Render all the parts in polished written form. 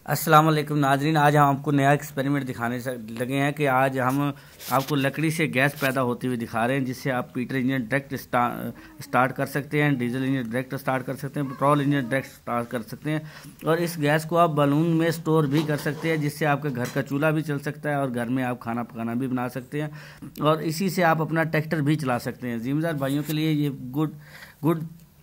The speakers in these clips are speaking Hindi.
अस्सलाम वालेकुम नाजरीन। आज हम आपको नया एक्सपेरिमेंट दिखाने लगे हैं कि आज हम आपको लकड़ी से गैस पैदा होती हुई दिखा रहे हैं, जिससे आप पीटर इंजन डायरेक्ट स्टार्ट कर सकते हैं, डीजल इंजन डायरेक्ट स्टार्ट कर सकते हैं, पेट्रोल इंजन डायरेक्ट स्टार्ट कर सकते हैं। और इस गैस को आप बलून में स्टोर भी कर सकते हैं, जिससे आपके घर का चूल्हा भी चल सकता है और घर में आप खाना पकाना भी बना सकते हैं और इसी से आप अपना ट्रैक्टर भी चला सकते हैं। ज़िम्मेदार भाइयों के लिए ये गुड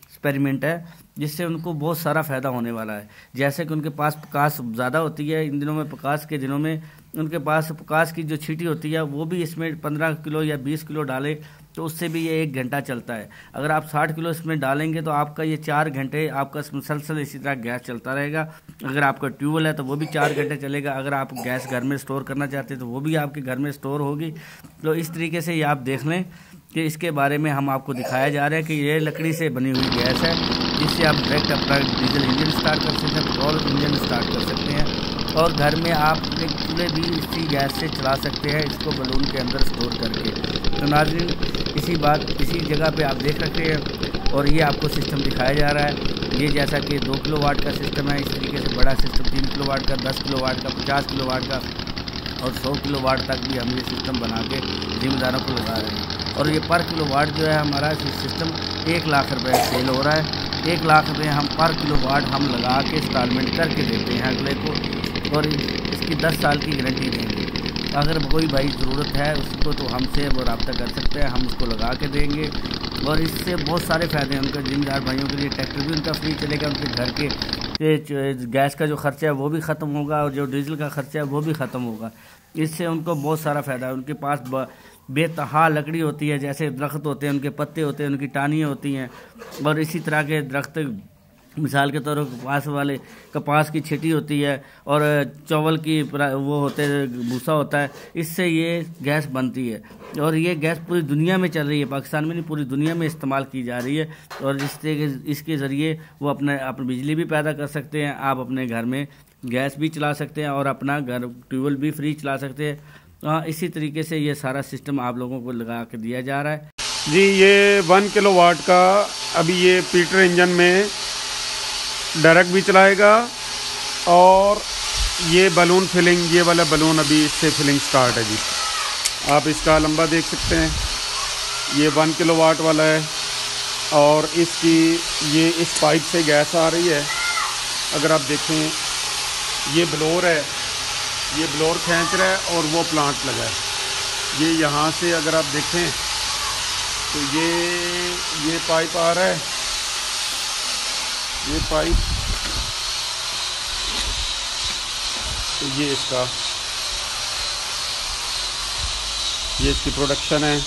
एक्सपेरिमेंट है, जिससे उनको बहुत सारा फ़ायदा होने वाला है। जैसे कि उनके पास प्रकाश ज़्यादा होती है, इन दिनों में प्रकाश के दिनों में उनके पास प्रकाश की जो छींटी होती है वो भी इसमें 15 किलो या 20 किलो डालें तो उससे भी ये 1 घंटा चलता है। अगर आप 60 किलो इसमें डालेंगे तो आपका ये 4 घंटे आपका मुसलसल इसी तरह गैस चलता रहेगा। अगर आपका ट्यूबवेल है तो वो भी 4 घंटे चलेगा। अगर आप गैस घर में स्टोर करना चाहते हैं तो वो भी आपके घर में स्टोर होगी। तो इस तरीके से ये आप देख लें कि इसके बारे में हम आपको दिखाया जा रहा है कि ये लकड़ी से बनी हुई गैस है, जिससे आप डायरेक्ट अपना डीजल इंजन स्टार्ट कर सकते हैं, पेट्रोल इंजन स्टार्ट कर सकते हैं और घर में आप एक चूल्हे भी इसी गैस से चला सकते हैं, इसको बलून के अंदर स्टोर करके। तो नाज़रीन इसी जगह पे आप देख सकते हैं और ये आपको सिस्टम दिखाया जा रहा है। ये जैसा कि 2 किलोवाट का सिस्टम है, इस तरीके से बड़ा सिस्टम 3 किलोवाट का, 10 किलोवाट का, 50 किलोवाट का और 100 किलोवाट तक भी हम ये सिस्टम बना के ज़िम्मेदारों को लगा रहे हैं। और ये पर किलोवाट जो है हमारा सिस्टम 1 लाख रुपए सेल हो रहा है। 1 लाख रुपए हम पर किलोवाट हम लगा के इंस्टॉलमेंट करके देते हैं अगले को और इसकी 10 साल की गारंटी देंगे। अगर कोई भाई ज़रूरत है उसको तो हमसे वो रब्ता कर सकते हैं, हम उसको लगा के देंगे और इससे बहुत सारे फ़ायदे हैं। उनके ज़िम्मेदार भाइयों के लिए ट्रैक्टर भी उनका फ्री चलेगा, उनके घर के गैस का जो खर्चा है वो भी ख़त्म होगा और जो डीजल का खर्चा है वो भी ख़त्म होगा। इससे उनको बहुत सारा फ़ायदा है। उनके पास बेतहा लकड़ी होती है, जैसे दरख्त होते हैं, उनके पत्ते होते हैं, उनकी टानियाँ होती हैं और इसी तरह के दरख्त मिसाल के तौर पर कपास की छिटी होती है और चावल की वो होते भूसा होता है। इससे ये गैस बनती है और ये गैस पूरी दुनिया में चल रही है, पाकिस्तान में नहीं पूरी दुनिया में इस्तेमाल की जा रही है और इसके ज़रिए वो अपने बिजली भी पैदा कर सकते हैं। आप अपने घर में गैस भी चला सकते हैं और अपना घर ट्यूबवेल भी फ्री चला सकते हैं। इसी तरीके से ये सारा सिस्टम आप लोगों को लगा के दिया जा रहा है जी। ये 1 किलोवाट का अभी ये पीटर इंजन में डायरेक्ट भी चलाएगा और ये बलून फिलिंग, ये वाला बलून अभी इससे फिलिंग स्टार्ट है जी। आप इसका लंबा देख सकते हैं, ये 1 किलोवाट वाला है और इसकी ये इस पाइप से गैस आ रही है। अगर आप देखें ये ब्लोर है, ये ब्लोर खींच रहा है और वो प्लांट लगा है। ये यहाँ से अगर आप देखें तो ये पाइप आ रहा है, ये पाइप, तो ये इसकी प्रोडक्शन है।